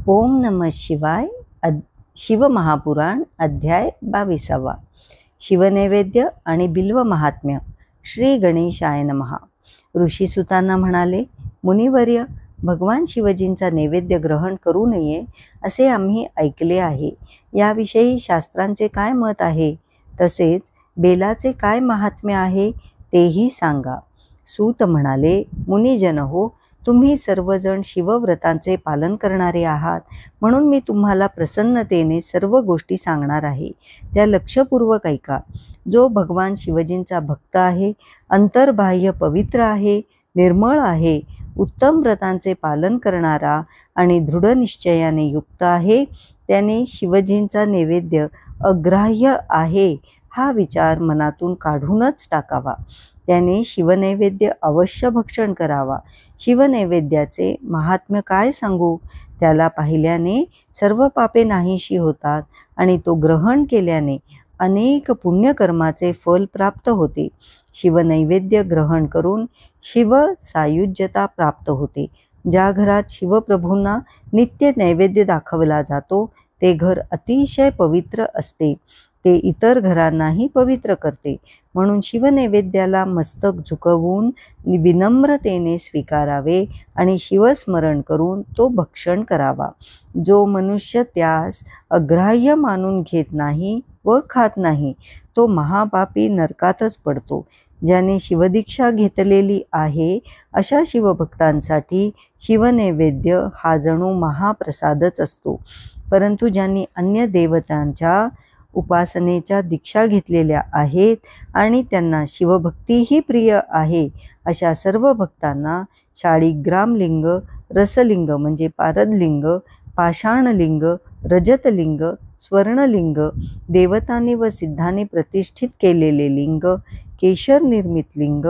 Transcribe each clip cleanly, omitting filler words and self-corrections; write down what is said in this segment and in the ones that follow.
ओम नमः शिवाय। शिवमहापुराण अध्याय 22। शिवनैवेद्य आणि बिल्व महात्म्य। श्री गणेशाय नमः। ऋषीसुतांना म्हणाले, मुनिवर्य, भगवान शिवजींचा नैवेद्य ग्रहण करू नये असे आम्ही ऐकले आहे. याविषयी शास्त्रांचे काय मत आहे? तसेच बेलाचे काय महात्म्य आहे तेही सांगा. सूत म्हणाले, मुनिजन हो, तुम्ही सर्वजण शिवव्रतांचे पालन करणारे आहात, म्हणून मी तुम्हाला प्रसन्नतेने सर्व गोष्टी सांगणार आहे. त्या लक्षपूर्वक ऐका. जो भगवान शिवजींचा भक्त आहे, अंतर्बाह्य पवित्र आहे, निर्मळ आहे, उत्तम व्रतांचे पालन करणारा आणि दृढ निश्चयाने युक्त आहे, त्याने शिवजींचा नैवेद्य अग्राह्य आहे हा विचार मनातून काढूनच टाकावा. त्याने शिवनैवेद्य अवश्य भक्षण करावा. शिवनैवेद्याचे महात्म्य काय सांगू? त्याला पाहिल्याने सर्व पापे नाहीशी होतात आणि तो ग्रहण केल्याने अनेक पुण्यकर्माचे फल प्राप्त होते. शिवनैवेद्य ग्रहण करून शिव सायुज्यता प्राप्त होते. ज्या घरात शिवप्रभूंना नित्य नैवेद्य दाखवला जातो ते घर अतिशय पवित्र असते. ते इतर घरांनाही पवित्र करते. म्हणून शिवनैवेद्याला मस्तक झुकवून विनम्रतेने स्वीकारावे आणि शिवस्मरण करून तो भक्षण करावा. जो मनुष्य त्यास अग्राह्य मानून घेत नाही व खात नाही तो महापापी नरकातच पडतो. ज्याने शिवदीक्षा घेतलेली आहे अशा शिवभक्तांसाठी शिवनैवेद्य हा जणू महाप्रसादच असतो. परंतु ज्यांनी अन्य देवतांच्या उपासनेच्या दीक्षा घेतलेल्या आहेत आणि त्यांना शिवभक्तीही प्रिय आहे अशा सर्व भक्तांना शाळीग्रामलिंग, रसलिंग म्हणजे पारदलिंग, पाषाणलिंग, रजतलिंग, स्वर्णलिंग, देवतांनी व सिद्धांनी प्रतिष्ठित केलेले लिंग, केशर निर्मित लिंग,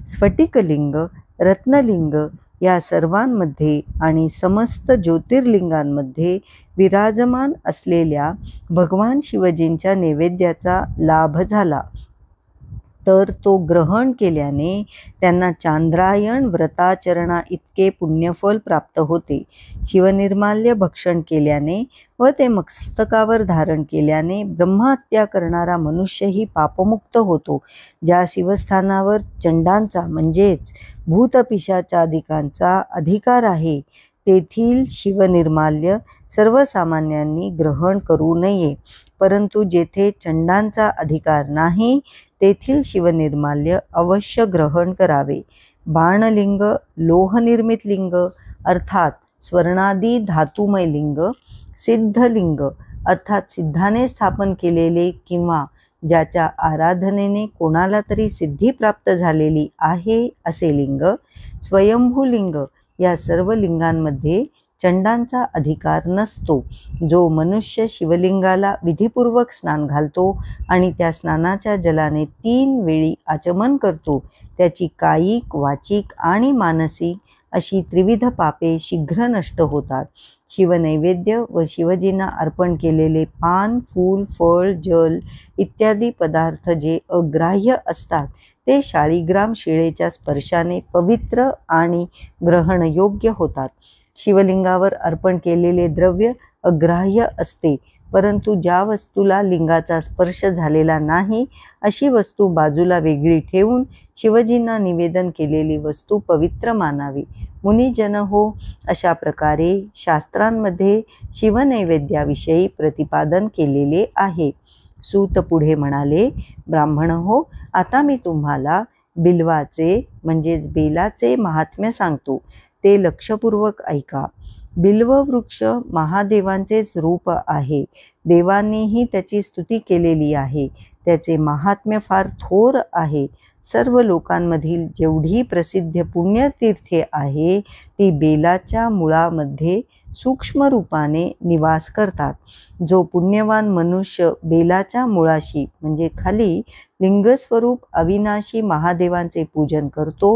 स्फटिकलिंग, रत्नलिंग या सर्वांमध्ये आणि समस्त ज्योतिर्लिंगांमध्ये विराजमान असलेल्या भगवान शिवजींच्या नैवेद्याचा लाभ झाला तर तो ग्रहण केल्याने त्यांना चांद्रायण व्रताचरणा इतके पुण्यफल प्राप्त होते. शिवनिर्माल्य भक्षण केल्याने व ते मस्तकावर धारण केल्याने ब्रह्महत्या करणारा मनुष्यही पापमुक्त होतो. ज्या शिवस्थानावर चंडांचा म्हणजेच भूतपिशाचादिकांचा अधिकार आहे तेथील शिवनिर्माल्य सर्वसामान्यांनी ग्रहण करू नये. परंतु जेथे चंडांचा अधिकार नाही तेथील शिवनिर्माल्य अवश्य ग्रहण करावे. बाणलिंग, लोहनिर्मित लिंग अर्थात स्वर्णादी धातुमय लिंग, सिद्धलिंग अर्थात सिद्धाने स्थापन केलेले किंवा ज्याच्या आराधनेने कोणाला तरी सिद्धी प्राप्त झालेली आहे असे लिंग, स्वयंभूलिंग या सर्व लिंगांमध्ये चंडांचा अधिकार नसतो. जो मनुष्य शिवलिंगाला विधिपूर्वक स्नान घालतो आणि त्या स्नानाच्या जलाने 3 वेळी आचमन करतो त्याची कायिक, वाचिक आणि मानसिक अशी त्रिविध पापे शीघ्र नष्ट होतात. शिवनैवेद्य व शिवजींना अर्पण केलेले पान, फूल, फळ, जल इत्यादी पदार्थ जे अग्राह्य असतात ते शाळीग्राम शिळेच्या स्पर्शाने पवित्र आणि ग्रहणयोग्य होतात. शिवलिंगावर अर्पण केलेले द्रव्य अग्राह्य असते, परंतु ज्या वस्तूला लिंगाचा स्पर्श झालेला नाही अशी वस्तू बाजूला वेगळी ठेवून शिवजींना निवेदन केलेली वस्तू पवित्र मानावी. मुनिजन हो, अशा प्रकारे शास्त्रांमध्ये शिवनैवेद्याविषयी प्रतिपादन केलेले आहे. सूत पुढे म्हणाले, ब्राह्मण हो, आता मी तुम्हाला बिल्वाचे म्हणजेच बेलाचे महात्म्य सांगतो. ते लक्षपूर्वक ऐका. बिल्व वृक्ष महादेवांचेच रूप आहे. देवांनीही त्याची स्तुती केलेली आहे. त्याचे महात्म्य फार थोर आहे. सर्व लोकांमधील जेवढी प्रसिद्ध पुण्यतीर्थे आहे ती बेलाच्या मुळामध्ये सूक्ष्म रूपाने निवास करतात. जो पुण्यवान मनुष्य बेलाच्या मुळाशी म्हणजे खाली लिंगस्वरूप अविनाशी महादेवांचे पूजन करतो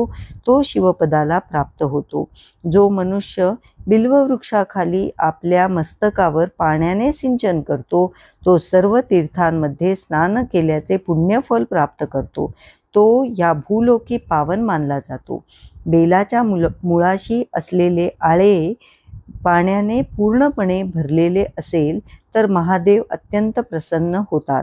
तो शिवपदाला प्राप्त होतो. जो मनुष्य बिल्ववृक्षाखाली आपल्या मस्तकावर पाण्याने सिंचन करतो तो सर्व तीर्थांमध्ये स्नान केल्याचे पुण्यफल प्राप्त करतो. तो या भूलोकी पावन मानला जातो. बेलाच्या मुळाशी असलेले आळे पाण्याने पूर्णपणे भरलेले असेल तर महादेव अत्यंत प्रसन्न होतात.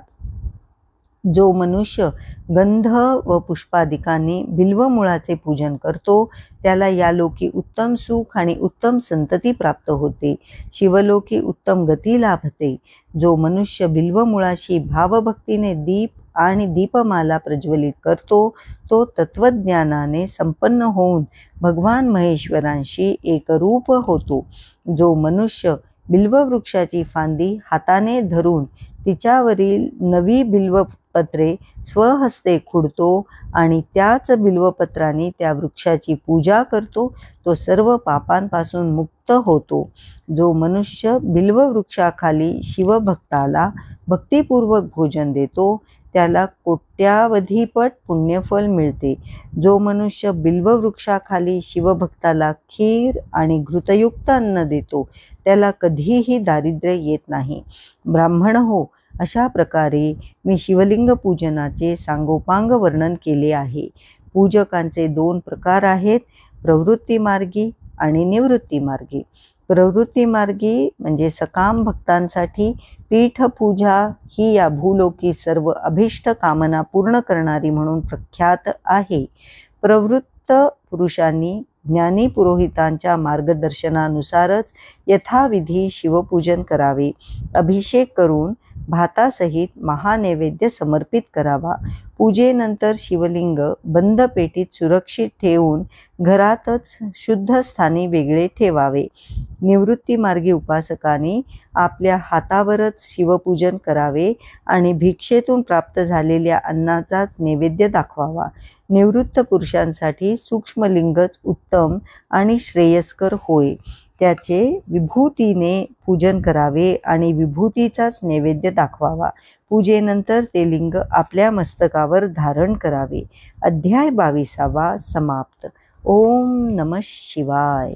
जो मनुष्य गंध व पुष्पादिकांनी बिल्वमुळाचे पूजन करतो त्याला यालोकी उत्तम सुख आणि उत्तम संतती प्राप्त होते. शिवलोकी उत्तम गती लाभते. जो मनुष्य बिल्वमुळाशी भावभक्तीने दीप आणि दीपमाला प्रज्वलित करतो तो तत्वज्ञानाने संपन्न होऊन भगवान महेश्वरांशी एकरूप होतो. जो मनुष्य बिल्ववृक्षाची फांदी हाताने धरून तिच्यावरील नवी बिल्वपत्रे स्वहस्ते खुडतो आणि त्याच बिल्वपत्रांनी त्या वृक्षाची पूजा करतो तो सर्व पापांपासून मुक्त होतो. जो मनुष्य बिल्ववृक्षाखाली शिवभक्ताला भक्तिपूर्वक भोजन देतो त्याला कोट्यावधीपट पुण्यफल मिळते. जो मनुष्य बिल्ववृक्षाखाली शिवभक्ताला खीर आणि घृतयुक्त अन्न देतो त्याला कधीही दारिद्र्य येत नाही. ब्राह्मण हो, अशा प्रकारे मी शिवलिंग पूजनाचे सांगोपांग वर्णन केले आहे. पूजकांचे 2 प्रकार आहेत, प्रवृत्ती मार्गी आणि निवृत्ती मार्गी. प्रवृत्ती मार्गी म्हणजे सकाम भक्तांसाठी पीठपूजा ही या भूलोकी सर्व अभिष्ट कामना पूर्ण करणारी म्हणून प्रख्यात आहे. प्रवृत्त पुरुषांनी ज्ञानी पुरोहितांच्या मार्गदर्शनानुसारच यथाविधी शिवपूजन करावे. अभिषेक करून भातासहित महानैवेद्य समर्पित करावा. पूजेनंतर शिवलिंग बंद पेटीत सुरक्षित ठेवून घरातच शुद्ध स्थानी वेगळे ठेवावे. निवृत्ती मार्गी उपासकांनी आपल्या हातावरच शिवपूजन करावे आणि भिक्षेतून प्राप्त झालेल्या अन्नाचाच नैवेद्य दाखवावा. निवृत्त पुरुषांसाठी सूक्ष्मलिंगच उत्तम आणि श्रेयस्कर होय. त्याचे विभूतीने पूजन करावे आणि विभूतीचाच नैवेद्य दाखवावा. पूजेनंतर ते लिंग आपल्या मस्तकावर धारण करावे. अध्याय 22 समाप्त. ओम नमः शिवाय.